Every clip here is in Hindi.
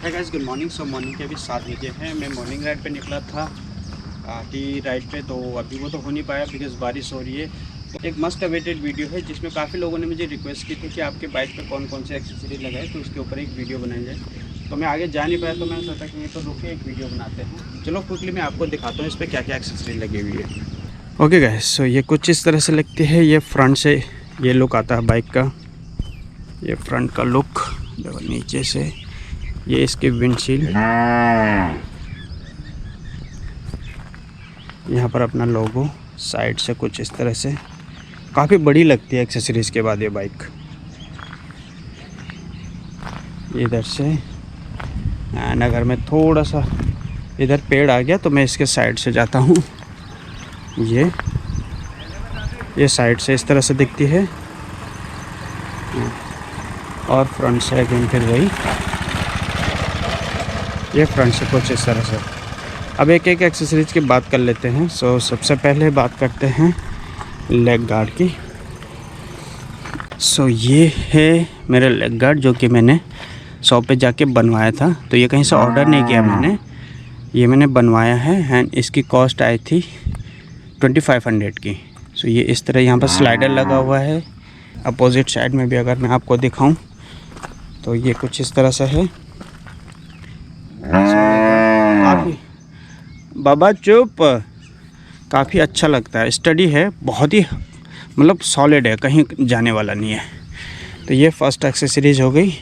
है गाइस, गुड मॉर्निंग। सो मॉर्निंग के अभी 7 बजे हैं। मैं मॉर्निंग राइड पे निकला था टी राइड पे, तो अभी वो तो हो नहीं पाया बिकॉज बारिश हो रही है। तो एक मस्ट अवेटेड वीडियो है जिसमें काफ़ी लोगों ने मुझे रिक्वेस्ट की थी कि आपके बाइक पे कौन कौन से एक्सेसरीज लगाए, तो उसके ऊपर एक वीडियो बनाई जाए। तो मैं आगे जा नहीं पाया, तो मैंने सोचा कि ये तो रुके एक वीडियो बनाते हैं। चलो क्विकली मैं आपको दिखाता हूँ इस पर क्या क्या एक्सेसरीज लगी हुई है। ओके गाइस, सो ये कुछ इस तरह से लगती है। ये फ्रंट से ये लुक आता है बाइक का, ये फ्रंट का लुक। देखो नीचे से ये इसकी विंडशील्ड, यहाँ पर अपना लोगो, साइड से कुछ इस तरह से। काफ़ी बड़ी लगती है एक्सेसरीज़ के बाद ये बाइक। इधर से एंड अगर मैं थोड़ा सा इधर पेड़ आ गया तो मैं इसके साइड से जाता हूँ। ये साइड से इस तरह से दिखती है और फ्रंट से अगेन फिर वही, ये फ्रंट से कुछ इस तरह से। अब एक एक एक्सेसरीज की बात कर लेते हैं। सो सबसे पहले बात करते हैं लेग गार्ड की। सो ये है मेरा लेग गार्ड जो कि मैंने शॉप पे जाके बनवाया था। तो ये कहीं से ऑर्डर नहीं किया मैंने, ये मैंने बनवाया है एंड इसकी कॉस्ट आई थी 2500 की। सो ये इस तरह यहाँ पर स्लाइडर लगा हुआ है। अपोजिट साइड में भी अगर मैं आपको दिखाऊं तो ये कुछ इस तरह से है। काफ़ी बाबा चुप, काफ़ी अच्छा लगता है, स्टडी है, बहुत ही मतलब सॉलिड है, कहीं जाने वाला नहीं है। तो ये फर्स्ट एक्सेसरीज हो गई।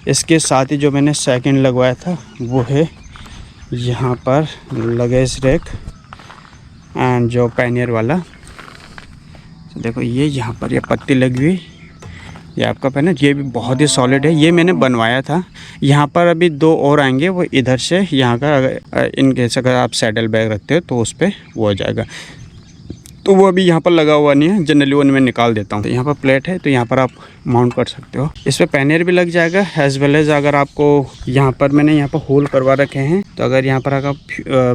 इसके साथ ही जो मैंने सेकंड लगवाया था वो है यहाँ पर लगेज रैक एंड जो पैनियर वाला। तो देखो ये यहाँ पर ये पत्ती लगी हुई, ये आपका पैनल, ये भी बहुत ही सॉलिड है। ये मैंने बनवाया था। यहाँ पर अभी 2 और आएंगे, वो इधर से यहाँ का, अगर इन केस अगर आप सैडल बैग रखते हो तो उस पर वो हो जाएगा। तो वो अभी यहाँ पर लगा हुआ नहीं है, जनरली वो मैं निकाल देता हूँ। तो यहाँ पर प्लेट है तो यहाँ पर आप माउंट कर सकते हो। इस पर पैनियर भी लग जाएगा एज वेल एज अगर आपको यहाँ पर, मैंने यहाँ पर होल करवा रखे हैं, तो अगर यहाँ पर अगर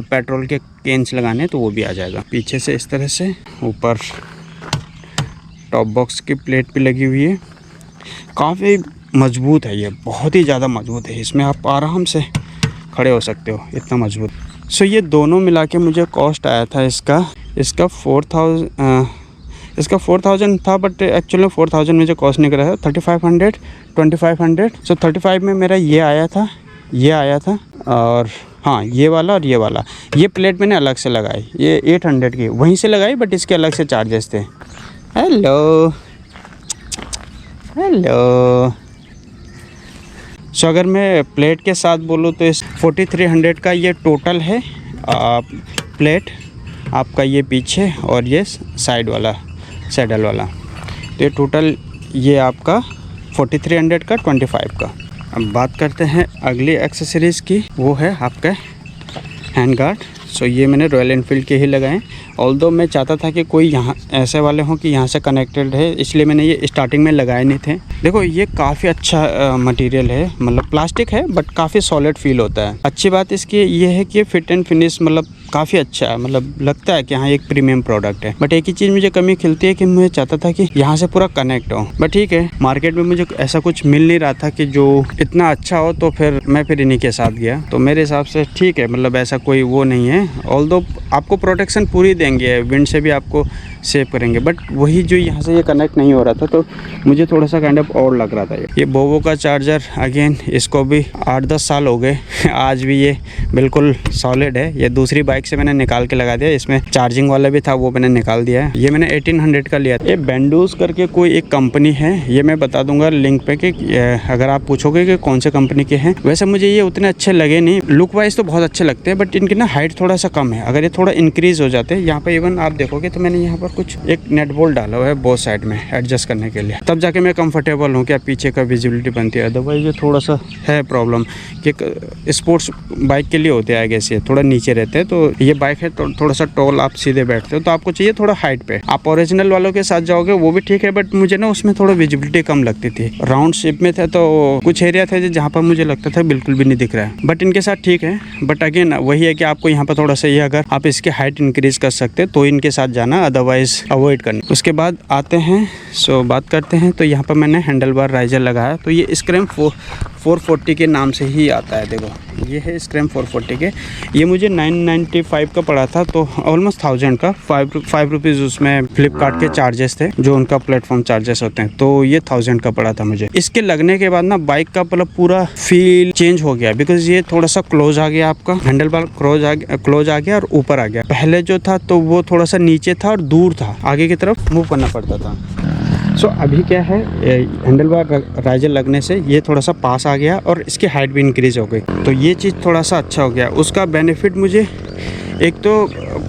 पेट्रोल के केन्स लगाने तो वो भी आ जाएगा। पीछे से इस तरह से, ऊपर टॉप बॉक्स की प्लेट भी लगी हुई है। काफ़ी मजबूत है ये, बहुत ही ज़्यादा मजबूत है। इसमें आप आराम से खड़े हो सकते हो, इतना मजबूत। सो ये दोनों मिला के मुझे कॉस्ट आया था इसका 4000 था, बट एक्चुअली 4000 मुझे कॉस्ट नहीं करा था। 3500, 2500। सो 35 में मेरा ये आया था और हाँ ये वाला और ये वाला। ये प्लेट मैंने अलग से लगाई, ये 800 की वहीं से लगाई, बट इसके अलग से चार्जेस थे। हेलो सो अगर मैं प्लेट के साथ बोलूँ तो इस 4300 का ये टोटल है। प्लेट आपका ये पीछे और ये साइड वाला सैडल वाला, तो ये टोटल ये आपका 4300 का, 25 का। अब बात करते हैं अगली एक्सेसरीज़ की, वो है आपका हैंड गार्ड। सो ये मैंने रॉयल एनफील्ड के ही लगाए, ऑल्दो मैं चाहता था कि कोई यहाँ ऐसे वाले हों कि यहाँ से कनेक्टेड है, इसलिए मैंने ये स्टार्टिंग में लगाए नहीं थे। देखो ये काफ़ी अच्छा मटेरियल है, मतलब प्लास्टिक है बट काफ़ी सॉलिड फील होता है। अच्छी बात इसकी ये है कि फिट एंड फिनिश मतलब काफ़ी अच्छा है, मतलब लगता है कि हाँ एक प्रीमियम प्रोडक्ट है। बट एक ही चीज़ मुझे कमी खिलती है कि मुझे चाहता था कि यहाँ से पूरा कनेक्ट हो, बट ठीक है, मार्केट में मुझे ऐसा कुछ मिल नहीं रहा था कि जो इतना अच्छा हो, तो फिर मैं इन्हीं के साथ गया। तो मेरे हिसाब से ठीक है, मतलब ऐसा कोई वो नहीं है। ऑल्दो आपको प्रोटेक्शन पूरी देंगे, विंड से भी आपको सेव करेंगे, बट वही जो यहाँ से ये कनेक्ट नहीं हो रहा था, तो मुझे थोड़ा सा काइंड ऑफ और लग रहा था। ये बोवो का चार्जर, अगेन इसको भी 8-10 साल हो गए, आज भी ये बिल्कुल सॉलिड है। ये दूसरी बाइक से मैंने निकाल के लगा दिया, इसमें चार्जिंग वाला भी था, वो मैंने निकाल दिया है। ये मैंने 1800 का लिया था। ये बेंडूस करके कोई एक कंपनी है, ये मैं बता दूंगा लिंक पे कि अगर आप पूछोगे कि कौन से कंपनी के हैं। वैसे मुझे ये उतने अच्छे लगे नहीं, लुक वाइज तो बहुत अच्छे लगते हैं, बट इनकी ना हाइट थोड़ा सा कम है। अगर ये थोड़ा इंक्रीज हो जाते हैं, यहाँ पर इवन आप देखोगे तो मैंने यहाँ पर कुछ एक नेट बोल्ट डाला हुआ है बोथ साइड में एडजस्ट करने के लिए, तब जाके मैं कंफर्टेबल हूँ, क्या पीछे का विजिबिलिटी बनती है। अदरवाइज ये थोड़ा सा है प्रॉब्लम कि स्पोर्ट्स बाइक के लिए होते हैं आगे से थोड़ा नीचे रहते हैं, तो ये बाइक है तो थोड़ा सा टॉल, आप सीधे बैठते हो, तो आपको चाहिए थोड़ा हाइट पे। आप ओरिजिनल वालों के साथ जाओगे वो भी ठीक है, बट मुझे ना उसमें थोड़ा विजिबिलिटी कम लगती थी। राउंड शेप में थे तो कुछ एरिया थे जहाँ पर मुझे लगता था बिल्कुल भी नहीं दिख रहा है, बट इनके साथ ठीक है। बट अगेन वही है कि आपको यहाँ पर थोड़ा सा ये, अगर आप इसकी हाइट इंक्रीज कर सकते तो इनके साथ जाना, अदरवाइज अवॉइड करना। उसके बाद आते हैं, सो बात करते हैं, तो यहाँ पर मैंने हैंडल बार राइजर लगाया, तो ये स्क्रैम 440 के नाम से ही आता है। देखो ये है स्क्रैम 440 के, ये मुझे 995 का पड़ा था, तो ऑलमोस्ट 1000 का। 5 रुपीज़ उसमें फ्लिपकार्ट के चार्जेस थे, जो उनका प्लेटफॉर्म चार्जेस होते हैं, तो ये 1000 का पड़ा था मुझे। इसके लगने के बाद ना बाइक का मतलब पूरा फील चेंज हो गया, बिकॉज ये थोड़ा सा क्लोज आ गया, आपका हैंडल बार क्लोज आ गया और ऊपर आ गया। पहले जो था तो वो थोड़ा सा नीचे था और दूर था, आगे की तरफ मूव करना पड़ता था। सो अभी क्या है, हैंडल बार राइजर लगने से ये थोड़ा सा पास आ गया और इसकी हाइट भी इंक्रीज हो गई, तो ये चीज़ थोड़ा सा अच्छा हो गया। उसका बेनिफिट मुझे एक तो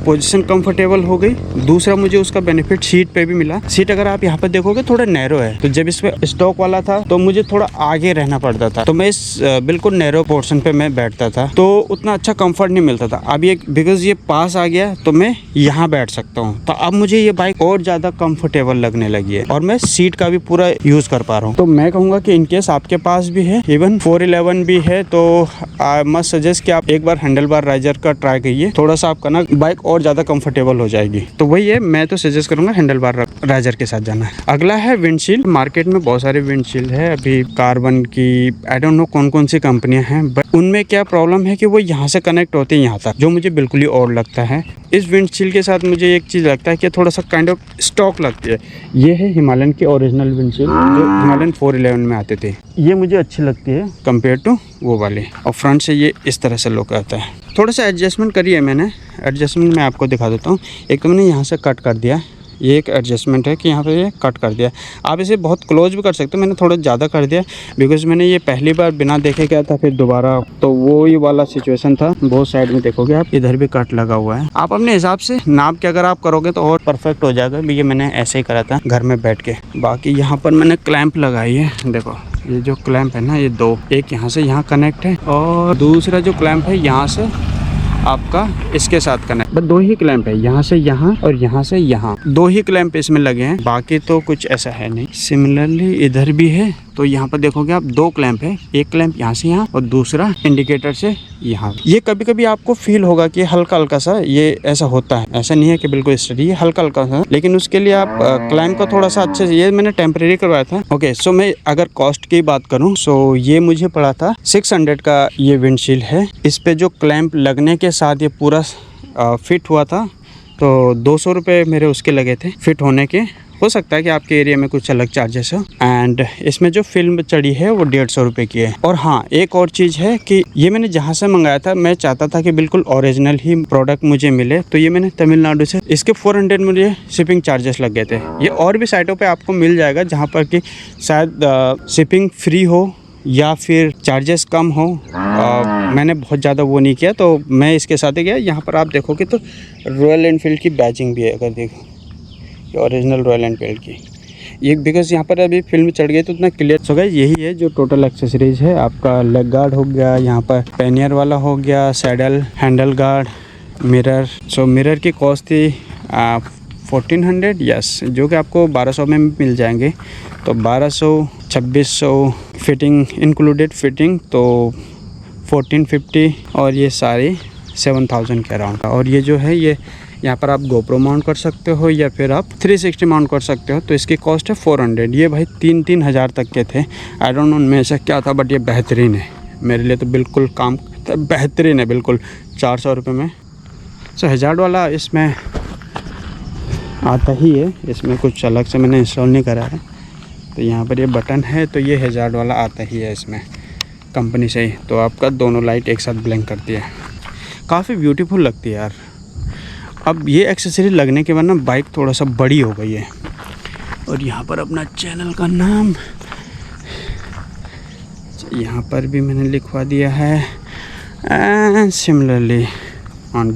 पोजीशन कंफर्टेबल हो गई, दूसरा मुझे उसका बेनिफिट सीट पे भी मिला। सीट अगर आप यहाँ पर देखोगे थोड़ा नैरो है, तो जब इसमें स्टॉक वाला था तो मुझे थोड़ा आगे रहना पड़ता था, तो मैं इस बिल्कुल नैरो पोर्शन पे मैं बैठता था, तो उतना अच्छा कंफर्ट नहीं मिलता था। अब ये बिकॉज ये पास आ गया तो मैं यहाँ बैठ सकता हूँ, तो अब मुझे ये बाइक और ज़्यादा कंफर्टेबल लगने लगी है और मैं सीट का भी पूरा यूज़ कर पा रहा हूँ। तो मैं कहूँगा कि इनकेस आपके पास भी है, इवन 411 भी है, तो आई मस्ट सजेस्ट कि आप एक बार हैंडल बार राइजर का ट्राई करिए, थोड़ा सा आपका ना बाइक और ज़्यादा कंफर्टेबल हो जाएगी। तो वही है, मैं तो सजेस्ट करूँगा हैंडल बार राइजर के साथ जाना है। अगला है विंडशील्ड। मार्केट में बहुत सारे विंडशील्ड है अभी, कार्बन की, आई डोंट नो कौन कौन सी कंपनियां हैं, बट उनमें क्या प्रॉब्लम है कि वो यहाँ से कनेक्ट होते हैं यहाँ तक, जो मुझे बिल्कुल ही और लगता है। इस विंडशील्ड के साथ मुझे एक चीज़ लगता है कि थोड़ा सा काइंड ऑफ स्टॉक लगती है। ये है हिमालयन की ओरिजिनल विंडशील्ड, जो हिमालयन 411 में आते थे, ये मुझे अच्छी लगती है कंपेयर टू वो वाले। और फ्रंट से ये इस तरह से लुक आता है। थोड़ा सा एडजस्टमेंट करी है मैंने, एडजस्टमेंट मैं आपको दिखा देता हूँ। एक तो मैंने यहाँ से कट कर दिया, ये एक एडजस्टमेंट है कि यहाँ पे ये कट कर दिया। आप इसे बहुत क्लोज भी कर सकते हो, मैंने थोड़ा ज़्यादा कर दिया बिकॉज मैंने ये पहली बार बिना देखे क्या था, फिर दोबारा तो वो ही वाला सिचुएशन था। बहुत साइड में देखोगे आप, इधर भी कट लगा हुआ है। आप अपने हिसाब से नाप के अगर आप करोगे तो और परफेक्ट हो जाएगा। ये मैंने ऐसे ही करा था घर में बैठ के। बाकी यहाँ पर मैंने क्लैंप लगाई है, देखो ये जो क्लैंप है ना, ये दो, एक यहाँ से यहाँ कनेक्ट है और दूसरा जो क्लैंप है यहाँ से आपका इसके साथ कनेक्ट। बस दो ही क्लैंप है, यहाँ से यहाँ और यहाँ से यहाँ, दो ही क्लैंप इसमें लगे हैं, बाकी तो कुछ ऐसा है नहीं। सिमिलरली इधर भी है, तो यहाँ पर देखोगे आप दो क्लैंप है, एक क्लैंप यहाँ से यहाँ और दूसरा इंडिकेटर से यहाँ। ये कभी कभी आपको फील होगा कि हल्का हल्का सा ये ऐसा होता है, ऐसा नहीं है कि बिल्कुल स्टडी है, हल्का हल्का सा, लेकिन उसके लिए आप क्लैंप का थोड़ा सा अच्छे से, ये मैंने टेम्परेरी करवाया था। ओके, सो मैं अगर कॉस्ट की बात करूँ, सो ये मुझे पड़ा था 600 का। ये विंडशील्ड है, इस पे जो क्लैंप लगने के साथ ये पूरा फिट हुआ था, तो 200 रुपये मेरे उसके लगे थे फिट होने के। हो सकता है कि आपके एरिया में कुछ अलग चार्जेस हो। एंड इसमें जो फिल्म चढ़ी है वो 150 रुपये की है। और हाँ, एक और चीज़ है कि ये मैंने जहाँ से मंगाया था, मैं चाहता था कि बिल्कुल ओरिजिनल ही प्रोडक्ट मुझे मिले, तो ये मैंने तमिलनाडु से, इसके 400 मुझे शिपिंग चार्जेस लग गए थे। ये और भी साइटों पे आपको मिल जाएगा जहाँ पर कि शायद शिपिंग फ्री हो या फिर चार्जेस कम हो। मैंने बहुत ज़्यादा वो नहीं किया, तो मैं इसके साथ ही गया। यहाँ पर आप देखोगे तो रॉयल एनफील्ड की बैजिंग भी है, अगर देखो ये ओरिजिनल रॉयल एनफील्ड की, ये बिकॉज यहाँ पर अभी फिल्म चढ़ गई तो उतना क्लियर। सो गाइस, यही है जो टोटल एक्सेसरीज है। आपका लेग गार्ड हो गया, यहाँ पर पैनियर वाला हो गया, saddle, handle guard, mirror. So mirror की कॉस्ट थी 1400, यस, जो कि आपको 1200 में मिल जाएंगे। तो 1200, 2600 फिटिंग इंक्लूडेड, फिटिंग तो 1450, और ये सारी 7000 के अराउंड। और ये जो है, ये यहाँ पर आप गोप्रो माउंट कर सकते हो या फिर आप 360 माउंट कर सकते हो, तो इसकी कॉस्ट है 400। ये भाई 3-3 हज़ार तक के थे। आई डोंट नो उनमें से क्या था, बट ये बेहतरीन है मेरे लिए, तो बिल्कुल काम बेहतरीन है, बिल्कुल 400 रुपये में। सो हज़ार्ड वाला इसमें आता ही है, इसमें कुछ अलग से मैंने इंस्टॉल नहीं करा है। तो यहाँ पर ये बटन है, तो ये हज़ार्ड वाला आता ही है इसमें कंपनी से ही। तो आपका दोनों लाइट एक साथ ब्लिंक करती है, काफ़ी ब्यूटीफुल लगती है यार। अब ये एक्सेसरी लगने के बाद ना बाइक थोड़ा सा बड़ी हो गई है। और यहाँ पर अपना चैनल का नाम यहाँ पर भी मैंने लिखवा दिया है, एंड सिमिलरली ऑन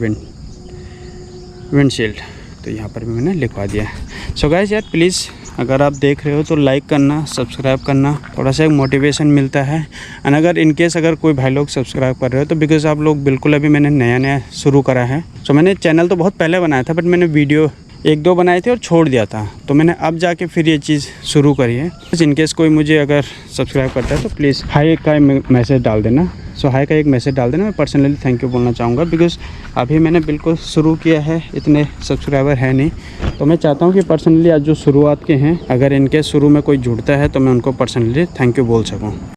विंडशील्ड, तो यहाँ पर भी मैंने लिखवा दिया है। सो गाइस यार, प्लीज़ अगर आप देख रहे हो तो लाइक करना, सब्सक्राइब करना, थोड़ा सा एक मोटिवेशन मिलता है। एंड अगर इनकेस अगर कोई भाई लोग सब्सक्राइब कर रहे हो तो बिकॉज़ आप लोग बिल्कुल, अभी मैंने नया शुरू करा है। सो मैंने चैनल तो बहुत पहले बनाया था, बट मैंने वीडियो 1-2 बनाए थे और छोड़ दिया था, तो मैंने अब जाके फिर ये चीज़ शुरू करी है। इनकेस कोई मुझे अगर सब्सक्राइब करता है तो प्लीज़ हाई का मैसेज डाल देना। सो हाई का एक मैसेज डाल देना। मैं पर्सनली थैंक यू बोलना चाहूँगा, बिकॉज़ अभी मैंने बिल्कुल शुरू किया है, इतने सब्सक्राइबर है नहीं, तो मैं चाहता हूँ कि पर्सनली आज जो शुरुआत के हैं, अगर इनके शुरू में कोई जुड़ता है तो मैं उनको पर्सनली थैंक यू बोल सकूँ।